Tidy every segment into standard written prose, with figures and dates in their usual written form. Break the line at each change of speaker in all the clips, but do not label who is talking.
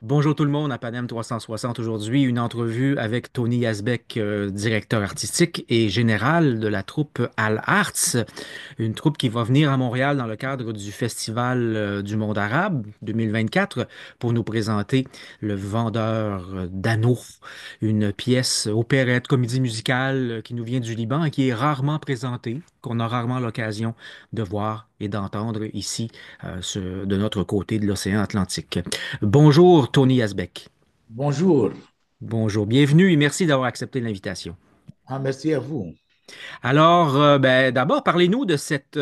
Bonjour tout le monde à Panem 360 aujourd'hui, une entrevue avec Tony Yazbek, directeur artistique et général de la troupe Al Arts, une troupe qui va venir à Montréal dans le cadre du Festival du monde arabe 2024 pour nous présenter Le Vendeur d'anneaux, une pièce opérette, comédie musicale qui nous vient du Liban et qui est rarement présentée, qu'on a rarement l'occasion de voir et d'entendre ici de notre côté de l'océan Atlantique. Bonjour, Tony Asbeck.
Bonjour.
Bonjour, bienvenue et merci d'avoir accepté l'invitation.
Ah, merci à vous.
Alors, d'abord, parlez-nous de cette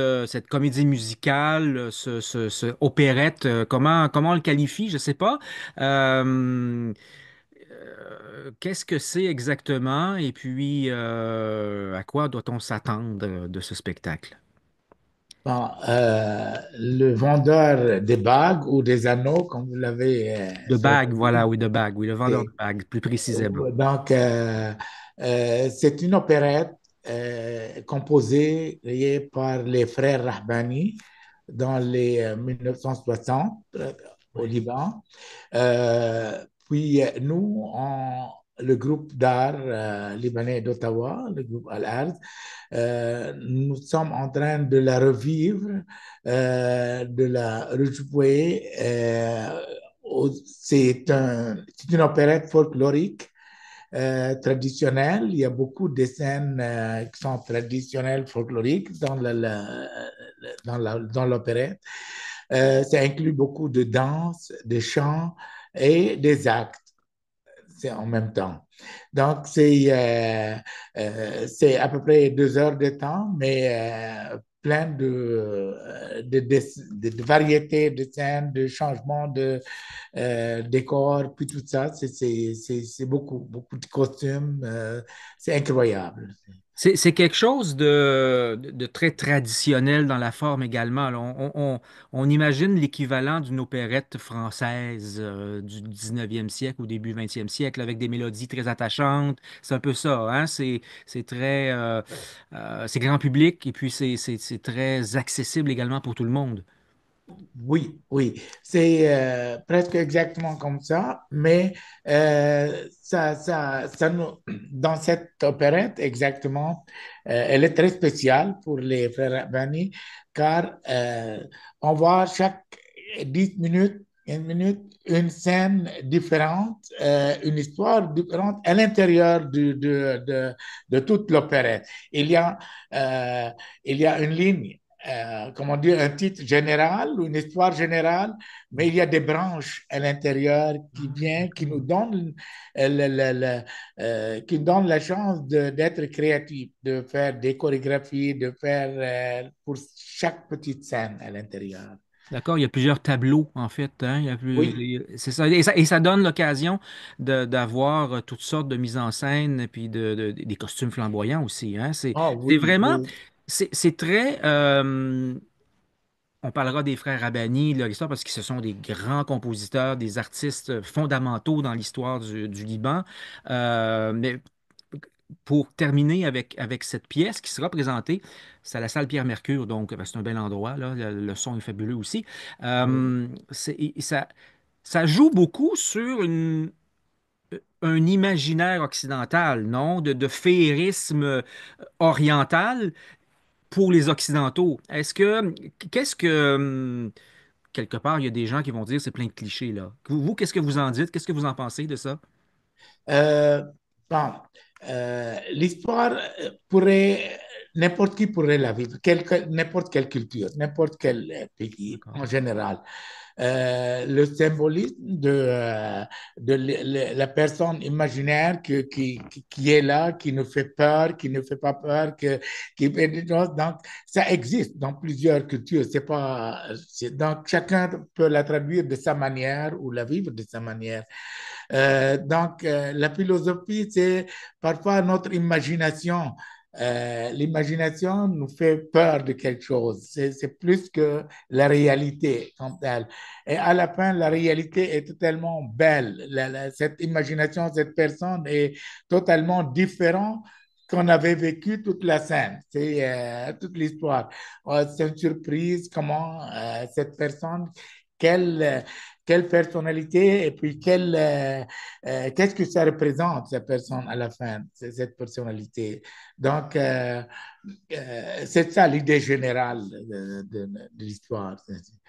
comédie musicale, ce opérette. Comment on le qualifie? Je ne sais pas. Euh, qu'est-ce que c'est exactement et puis à quoi doit-on s'attendre de ce spectacle?
Bon, le vendeur des bagues ou des anneaux, comme vous l'avez
De bague, voilà,
surnommé.
oui, de bague, oui, le vendeur de
Et,
bagues, plus précisément.
donc, c'est une opérette composée par les frères Rahbani dans les 1960 au
Ouais.
Liban. Puis nous, le groupe d'art libanais d'Ottawa, le groupe Al-Ard, nous sommes en train de la revivre, de la rejouer. C'est une opérette folklorique traditionnelle. Il y a beaucoup de scènes qui sont traditionnelles, folkloriques dans l'opérette. Ça inclut beaucoup de danse, de chants et des actes. C'est en même temps. Donc, c'est à peu près 2 heures de temps, mais plein de variétés de scènes, de changements de décors, puis tout ça. C'est beaucoup, beaucoup de costumes. C'est incroyable.
C'est quelque chose de très traditionnel dans la forme également, là. On imagine l'équivalent d'une opérette française du 19e siècle ou début 20e siècle avec des mélodies très attachantes. C'est un peu ça, hein? C'est très c'est grand public et puis c'est très accessible également pour tout le monde.
Oui, oui, c'est presque exactement comme ça, mais dans cette opérette, exactement, elle est très spéciale pour les frères Bani, car on voit chaque 10 minutes, une minute, une scène différente, une histoire différente à l'intérieur de toute l'opérette. Il y a, euh, il y a une ligne comment dire, un titre général ou une histoire générale, mais il y a des branches à l'intérieur qui
Ah,
viennent, qui nous
d'accord.
donnent, qui donnent la chance d'être créatif, de faire des chorégraphies, de faire pour chaque petite scène à l'intérieur.
D'accord, il y a plusieurs tableaux, en fait, hein.
Oui.
C'est ça. Et ça donne l'occasion d'avoir toutes sortes de mises en scène et puis des costumes flamboyants aussi, hein.
Ah
C'est
oui,
vraiment,
oui.
c'est très, on parlera des frères Rabani, leur histoire, parce que ce sont des grands compositeurs, des artistes fondamentaux dans l'histoire du Liban. Mais pour terminer avec cette pièce qui sera présentée, c'est à la salle Pierre-Mercure, donc ben, c'est un bel endroit, là. Le son est fabuleux aussi.
Oui.
Ça joue beaucoup sur un imaginaire occidental, non? De féerisme oriental pour les Occidentaux. Qu'est-ce que, quelque part, il y a des gens qui vont dire c'est plein de clichés, là. Qu'est-ce que vous en dites? Qu'est-ce que vous en pensez de ça?
Euh, bon, l'histoire pourrait, n'importe qui pourrait la vivre, n'importe quelle culture, n'importe quel pays
D'accord.
en général. Le symbolisme de la personne imaginaire qui est là, qui nous fait peur, qui ne fait pas peur, qui fait des choses. Donc, ça existe dans plusieurs cultures. Donc, chacun peut la traduire de sa manière ou la vivre de sa manière. La philosophie, c'est parfois notre imagination. L'imagination nous fait peur de quelque chose. C'est plus que la réalité comme telle. Et à la fin, la réalité est totalement belle. Cette imagination, cette personne est totalement différente qu'on avait vécu toute la scène. C'est toute l'histoire. C'est une surprise comment cette personne quelle personnalité et puis qu'est-ce que ça représente, cette personne à la fin, cette personnalité. Donc, c'est ça l'idée générale de l'histoire.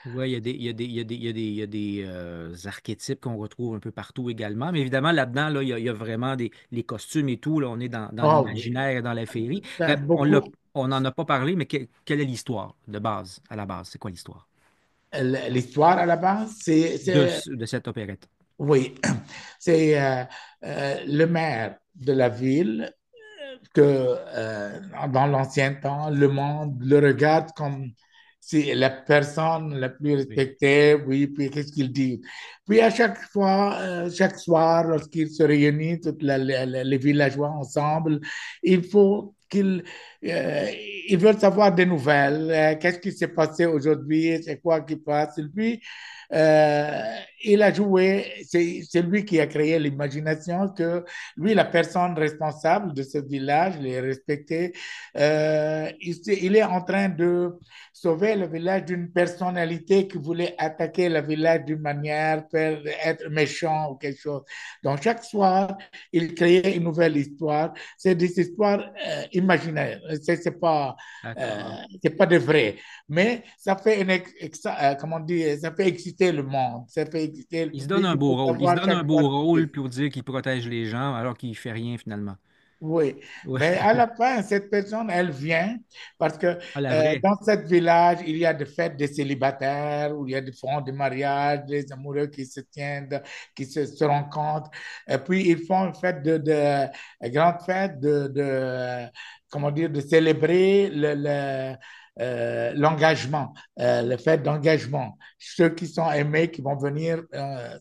Oui, il y a des, il y a des, il y a des, il y a des, il y a des, archétypes qu'on retrouve un peu partout également. Mais évidemment, là-dedans, là, il y a vraiment les costumes et tout. Là, on est dans
Oh oui,
l'imaginaire et dans la féerie.
ben, beaucoup.
On n'en a pas parlé, mais quelle est l'histoire de base, à la base? C'est quoi l'histoire
L'histoire à la base,
de cette opérette?
oui, c'est le maire de la ville que dans l'ancien temps, le monde le regarde comme si la personne la plus
Oui.
respectée, oui, puis qu'est-ce qu'il dit? Puis à chaque fois, chaque soir, lorsqu'ils se réunissent, les villageois ensemble, il faut euh, ils veulent savoir des nouvelles. Qu'est-ce qui s'est passé aujourd'hui? C'est quoi qui passe? Et puis, il a joué, c'est lui qui a créé l'imagination que lui, la personne responsable de ce village, il est respecté, il est en train de sauver le village d'une personnalité qui voulait attaquer le village d'une manière, faire être méchant ou quelque chose. Donc, chaque soir, il créait une nouvelle histoire. C'est des histoires imaginaires. Euh,
D'accord.
c'est pas de vrai. Mais ça fait, comment dire, ça fait exciter le monde. Ça fait exciter le
Il se donne
public.
un
Il
beau
faut
rôle. Il se
savoir
donne un
chaque fois
beau
ce qu'il
rôle
fait.
pour dire qu'il protège les gens alors qu'il fait rien finalement.
Oui,
Ouais.
mais à la fin, cette personne, elle vient parce que
À la vraie.
dans ce village, il y a des fêtes des célibataires, où il y a des fonds de mariage, des amoureux qui se tiennent, qui se rencontrent. Et puis, ils font une fête une grande fête comment dire, de célébrer l'engagement, le fait d'engagement. Ceux qui sont aimés, qui vont venir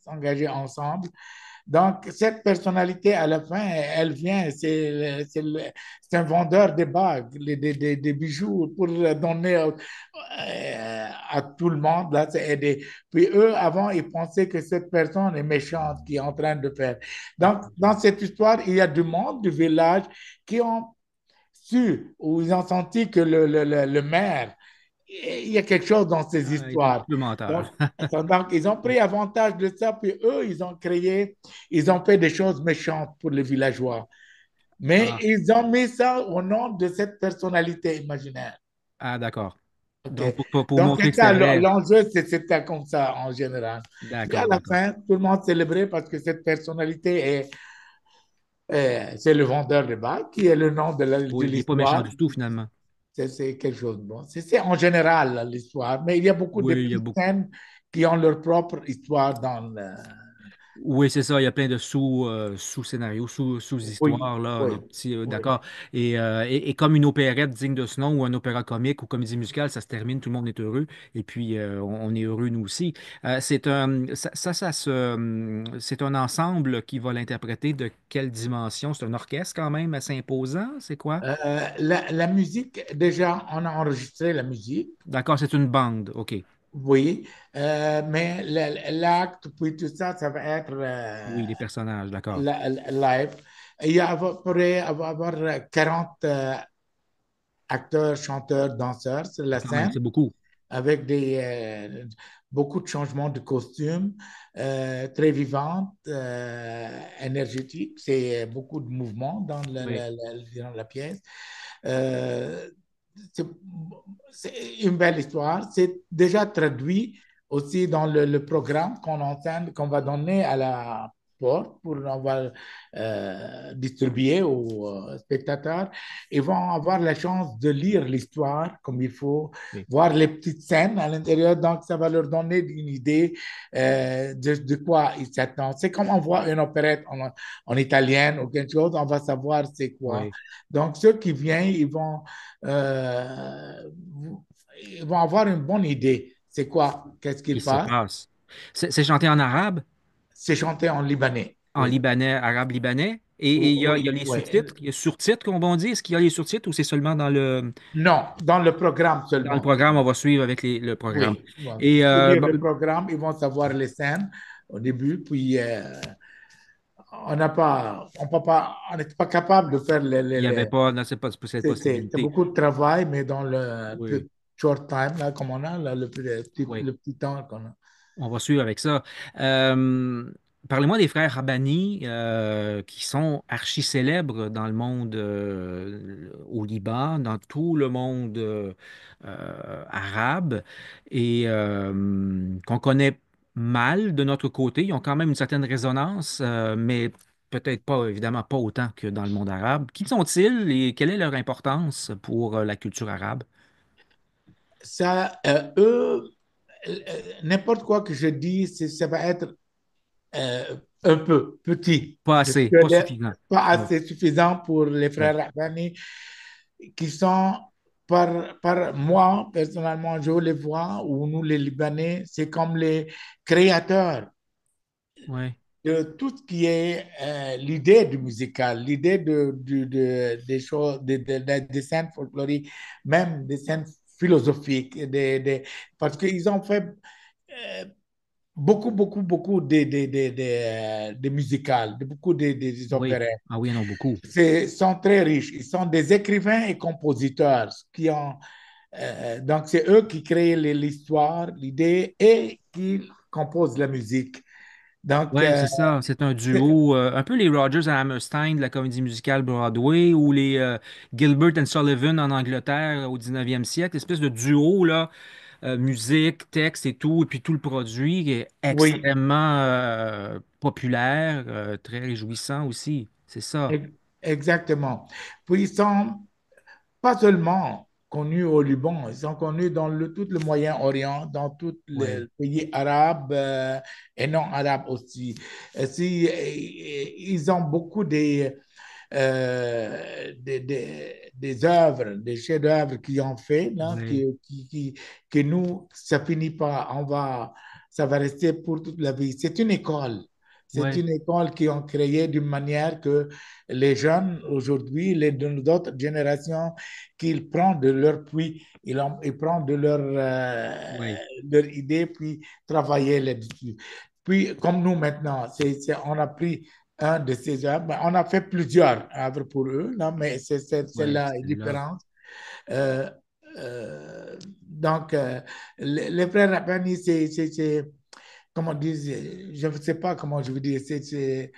s'engager ensemble. Donc, cette personnalité, à la fin, elle vient, c'est un vendeur de bagues, des bijoux pour donner à tout le monde. Là, c'est aider. Puis eux, avant, ils pensaient que cette personne est méchante qui est en train de faire. Donc, dans cette histoire, il y a du monde du village qui ont su ou ils ont senti que le maire il y a quelque chose dans ces
Ah, il est un petit
histoires.
peu menteur.
Donc, ils ont pris avantage de ça, puis eux, ils ont fait des choses méchantes pour les villageois. Mais
Ah,
ils ont mis ça au nom de cette personnalité imaginaire.
ah, d'accord.
OK?
Donc, pour
Donc,
montrer
c'est
que c'était
ça,
vrai.
l'enjeu, c'était comme ça en général. Puis à
D'accord,
la
d'accord.
fin, tout le monde célébrait parce que cette personnalité c'est le vendeur de bagues, qui est le nom de
Oui, il n'est pas méchant
l'histoire.
du tout finalement.
C'est quelque chose de bon. C'est en général là, l'histoire, mais il y a beaucoup de
Oui, il y a
petites
beaucoup.
scènes qui ont leur propre histoire
Oui, c'est ça. Il y a plein de sous-scénarios,
Oui,
sous-histoires, là,
oui,
de petits.
oui.
D'accord. Et comme une opérette digne de ce nom ou un opéra comique ou comédie musicale, ça se termine, tout le monde est heureux. Et puis, on est heureux, nous aussi. C'est un ensemble qui va l'interpréter de quelle dimension? C'est un orchestre quand même assez imposant, c'est quoi?
La musique, déjà, on a enregistré la musique,
D'accord, c'est une bande. OK.
oui, mais l'acte, puis tout ça, ça va être
Oui, les personnages, d'accord.
live. Il y a à peu près, il va y avoir 40 acteurs, chanteurs, danseurs sur la
Ah, quand même,
scène,
c'est beaucoup.
avec beaucoup de changements de costumes, très vivantes, énergétiques. C'est beaucoup de mouvements
Oui.
dans la pièce. Euh, c'est c'est une belle histoire. C'est déjà traduit aussi dans le programme qu'on va donner à la porte pour on va distribuer aux spectateurs. Ils vont avoir la chance de lire l'histoire comme il faut,
Oui.
voir les petites scènes à l'intérieur. Donc, ça va leur donner une idée de quoi ils s'attendent. C'est comme on voit une opérette en italienne ou quelque chose, on va savoir c'est quoi.
Oui.
Donc, ceux qui viennent, euh, ils vont avoir une bonne idée. C'est quoi? Qu'est-ce
Qui
qu'il
se
passe?
passe? C'est chanté en arabe?
C'est chanté en libanais.
En
Oui.
libanais, arabe libanais. Et il y a
Oui,
les
oui.
sous-titres. Il y a sur-titres, comme on dit. Est-ce qu'il y a les sous-titres ou c'est seulement
Non, dans le programme
dans le
seulement.
programme, on va suivre avec le programme.
Oui. Bon.
Et
Pour lire le programme, ils vont savoir les scènes au début, puis on peut pas, on n'est pas capable de faire
il n'y avait pas, non, c'est pas cette
c'est
possibilité.
beaucoup de travail, mais dans le
Oui,
short time, là, comme on a, là,
oui.
le petit temps qu'on a.
On va suivre avec ça. Euh, Parlez-moi des frères Rabbani qui sont archi célèbres dans le monde au Liban, dans tout le monde arabe et qu'on connaît mal de notre côté. Ils ont quand même une certaine résonance, mais peut-être pas, évidemment, pas autant que dans le monde arabe. Qui sont-ils et quelle est leur importance pour la culture arabe?
Ça, eux, n'importe quoi que je dis, ça va être un peu petit,
Pas
parce
assez,
que
pas suffisant.
pas
Oui,
assez suffisant pour les
oui,
frères Rabbani, qui sont, par moi, personnellement, je les vois, ou nous les Libanais, c'est comme les créateurs
oui,
de tout ce qui est l'idée du musical, l'idée des choses, des scènes folkloriques, même des scènes philosophiques, parce qu'ils ont fait euh, beaucoup de musicales, beaucoup des
oui.
opérettes.
Ah oui, il y en a beaucoup.
Sont très riches. Ils sont des écrivains et compositeurs donc, c'est eux qui créent l'histoire, l'idée et qui composent la musique. Donc,
Ouais, c'est ça. C'est un duo, un peu les Rodgers et Hammerstein de la comédie musicale Broadway ou les Gilbert and Sullivan en Angleterre au 19e siècle, espèce de duo là, musique, texte et tout, et puis tout le produit qui est
oui,
extrêmement populaire, très réjouissant aussi. C'est ça.
exactement. Puis, ils sont pas seulement connus au Liban, ils sont connus dans tout le Moyen-Orient, dans tous les
Oui,
pays arabes et non arabes aussi. Ils ont beaucoup des œuvres, des chefs-d'œuvre qu'ils ont fait, là,
oui,
que nous, ça finit pas, ça va rester pour toute la vie. C'est une école. C'est
oui,
une école qui ont créée d'une manière que les jeunes aujourd'hui, d'autres générations, qu'ils prennent de leur puits, ils prennent de
oui,
leur idée, puis travailler là-dessus. Puis, comme nous maintenant, on a pris un de ces œuvres. Ben, on a fait plusieurs œuvres pour eux, non, mais
oui,
celle-là est
c'est là.
différente. Euh, donc, les frères Rapani, comment on dit, je ne sais pas comment je veux dire, c'est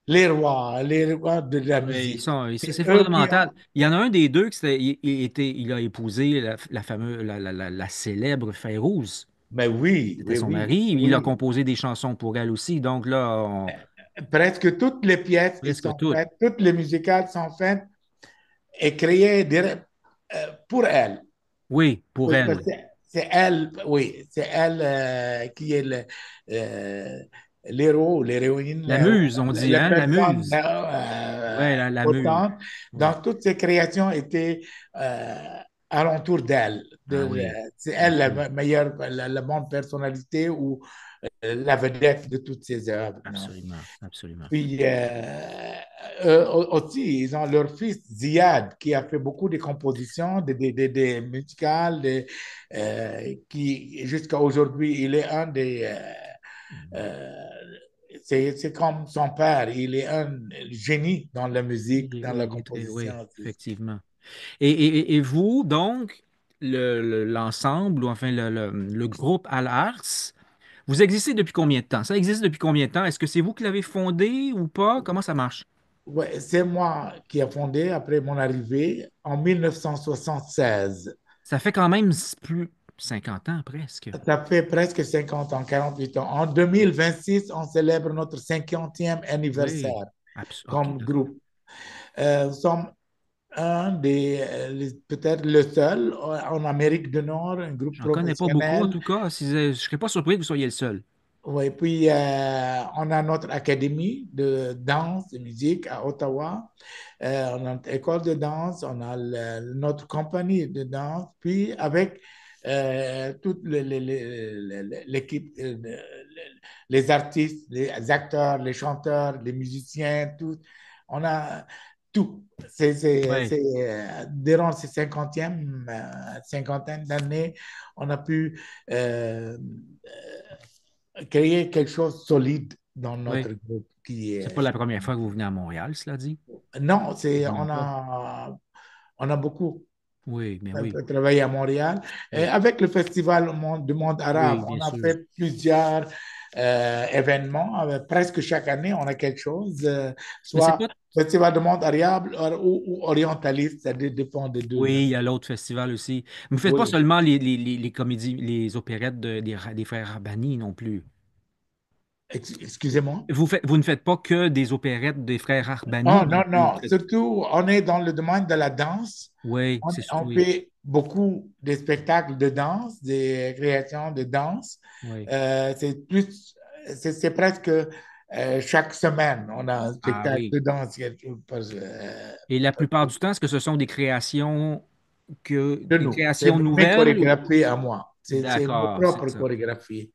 les rois de la
Oui,
musique.
c'est
C'est eux qui
fondamental.
ont,
Il y en a un des deux qui il a épousé la fameuse, la célèbre Fayrouz.
mais oui,
C'était
oui,
son
oui,
mari. Il a
oui.
composé des chansons pour elle aussi. Donc là,
Presque toutes les pièces qui
presque
sont
toutes.
faites, toutes les musicales sont faites et créées pour elle.
Oui, pour
Oui, parce
elle.
que c'est elle, oui, c'est elle qui est l'héros, l'héroïne,
La muse, on dit,
la
hein? La
personne
muse. Ouais, la muse.
importante.
Ouais.
Donc, toutes ces créations étaient alentour d'elle.
Ah oui,
C'est
bien
elle
sûr.
la meilleure, la bonne personnalité ou la vedette de toutes ces œuvres. Non?
Absolument, absolument.
Puis aussi, ils ont leur fils Ziad qui a fait beaucoup de compositions, des musicales, qui jusqu'à aujourd'hui, il est un des. Euh, c'est comme son père, il est un génie dans la musique, dans la
Oui, il est très, oui,
composition aussi.
effectivement. Et vous, donc, l'ensemble, ou enfin le groupe Al Arts, vous existez depuis combien de temps? Ça existe depuis combien de temps? Est-ce que c'est vous qui l'avez fondé ou pas? Comment ça marche?
Ouais, c'est moi qui ai fondé après mon arrivée en 1976.
Ça fait quand même plus 50 ans presque.
Ça fait presque 50 ans, 48 ans. En 2026, on célèbre notre 50e
Oui.
anniversaire
OK,
comme
d'accord.
groupe. Nous sommes peut-être le seul en Amérique du Nord, un groupe
J'en connais pas beaucoup, en
professionnel.
tout cas. Si, je serais pas surpris que vous soyez le seul.
Oui, puis on a notre académie de danse et musique à Ottawa. On a notre école de danse, on a notre compagnie de danse, puis avec toute l'équipe, les artistes, les acteurs, les chanteurs, les musiciens, tout. On a tout.
Oui,
Durant ces cinquantaine d'années, on a pu créer quelque chose de solide dans
oui.
notre groupe qui
C'est pas
est.
la première fois que vous venez à Montréal, cela dit.
Non,
Vraiment pas.
on a beaucoup.
Oui, mais oui.
travaillé à Montréal. Et
Oui,
avec le Festival du monde arabe,
oui, bien
on a
sûr.
fait plusieurs événements. Presque chaque année, on a quelque chose,
Mais c'est
soit
pas.
Festival du monde arabe ou orientaliste, ça dépend des deux.
Oui, il y a l'autre festival aussi. Mais vous ne faites pas
Oui.
seulement les comédies, les opérettes des frères Arbani non plus.
Excusez-moi.
Vous ne faites pas que des opérettes des frères Arbani
Oh
non
non,
plus. Vous
non.
faites.
Surtout, on est dans le domaine de la danse.
Oui, c'est
On
oui,
fait beaucoup de spectacles de danse, des créations de danse.
oui.
C'est plus, c'est presque chaque semaine, on a un
Ah
spectacle
oui.
de danse.
Et la plupart du temps, est-ce que ce sont des créations
De
des
nous. C'est
créations
mes
nouvelles ou.
chorégraphies à moi. C'est mes
D'accord, c'est
propres
ça.
chorégraphies.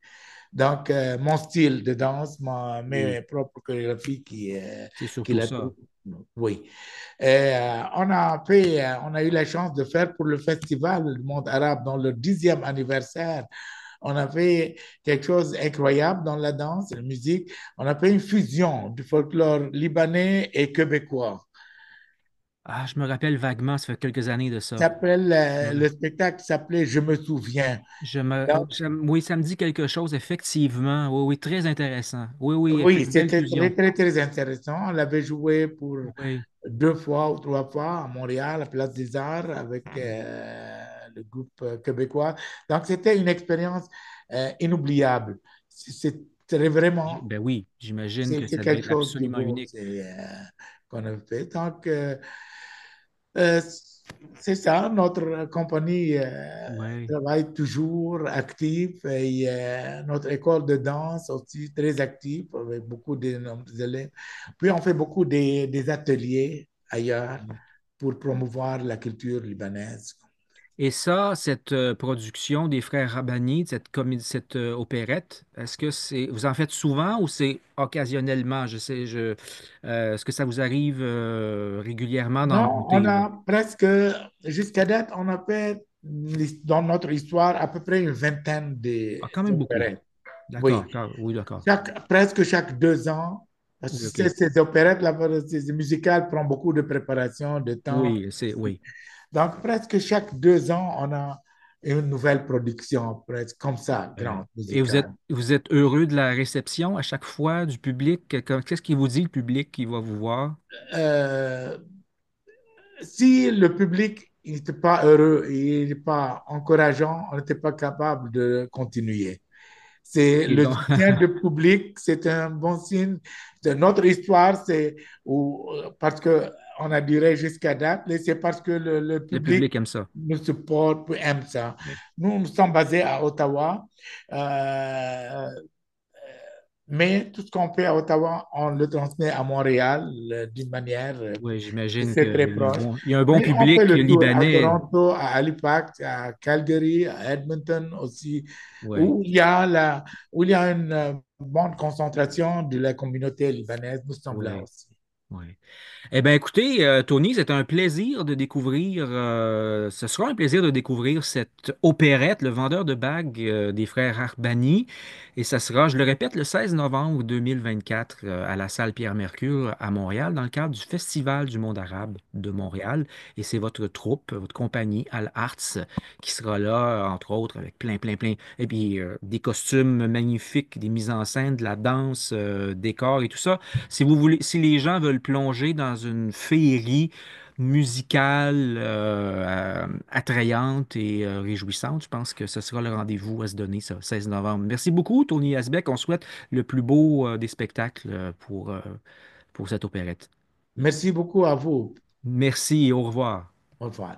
Donc, mon style de danse,
Oui,
mes propres chorégraphies
c'est
qui
surtout
la
ça.
trouvent. Oui. Et, on a eu la chance de faire pour le Festival du monde arabe dans le 10e anniversaire. On a fait quelque chose d'incroyable dans la danse et la musique. On a fait une fusion du folklore libanais et québécois.
Ah, je me rappelle vaguement, ça fait quelques années de ça.
Le spectacle s'appelait Je me souviens.
Oui, ça me dit quelque chose, effectivement. Oui, oui, très intéressant. Oui, oui,
Oui,
belle
c'était
fusion.
très, très, très intéressant. On l'avait joué pour
Oui.
2 fois ou 3 fois à Montréal, à Place des Arts, avec le groupe québécois. Donc, c'était une expérience inoubliable. C'est vraiment,
Ben oui, j'imagine que
c'est
ça devait
quelque
être
chose de
absolument
beau
unique.
qu'on a fait. Donc, euh, c'est ça, notre compagnie
Oui.
travaille toujours active et notre école de danse aussi très active avec beaucoup d'élèves. Puis on fait beaucoup des ateliers ailleurs pour promouvoir la culture libanaise.
Et ça, cette production des frères Rabani, cette comédie, cette opérette, est-ce que vous en faites souvent ou c'est occasionnellement? Est-ce que ça vous arrive régulièrement d'en
Non, on
monter, là?
a presque, jusqu'à date, on a fait dans notre histoire à peu près une vingtaine
Ah, quand même beaucoup.
d'opérettes.
D'accord,
Oui.
oui, d'accord.
Presque chaque 2 ans, parce
Oui,
que
OK.
ces opérettes, là, ces musicales prend beaucoup de préparation, de temps.
Oui, oui.
Donc, presque chaque 2 ans, on a une nouvelle production, presque comme ça,
Ouais.
grande,
Et
musicale.
vous êtes heureux de la réception à chaque fois du public? Qu'est-ce qu'il vous dit, le public qui va vous voir?
Euh, Si le public n'était pas heureux et il n'est pas encourageant, on n'était pas capable de continuer. C'est
OK,
le
donc,
soutien du public, c'est un bon signe. De notre histoire, parce que on a duré jusqu'à date, mais c'est parce que le
le
public
public aime ça.
nous supporte, aime ça.
Oui.
Nous sommes basés à Ottawa, euh, mais tout ce qu'on fait à Ottawa, on le transmet à Montréal d'une manière,
Oui, j'imagine
c'est très
qu'il y a
proche.
il y a un bon
Mais on fait
public
le tour à
libanais.
Toronto, à Halifax, à Calgary, à Edmonton aussi,
Oui,
où il y a où il y a une bonne concentration de la communauté libanaise. Nous sommes là
oui,
aussi.
oui. Eh bien, écoutez, Tony, c'est un plaisir de découvrir, ce sera un plaisir de découvrir cette opérette, Le Vendeur de bagues des frères Arbani. Et ça sera, je le répète, le 16 novembre 2024 à la salle Pierre-Mercure à Montréal, dans le cadre du Festival du monde arabe de Montréal. Et c'est votre troupe, votre compagnie Al Arts qui sera là, entre autres, avec plein, plein, plein. Et puis, des costumes magnifiques, des mises en scène, de la danse, décors et tout ça. Si vous voulez, si les gens veulent plonger dans une féerie musicale attrayante et réjouissante, je pense que ce sera le rendez-vous à se donner, ça, 16 novembre. Merci beaucoup, Tony Asbeck. On souhaite le plus beau des spectacles pour cette opérette.
Merci beaucoup à vous.
Merci et au revoir.
Au revoir.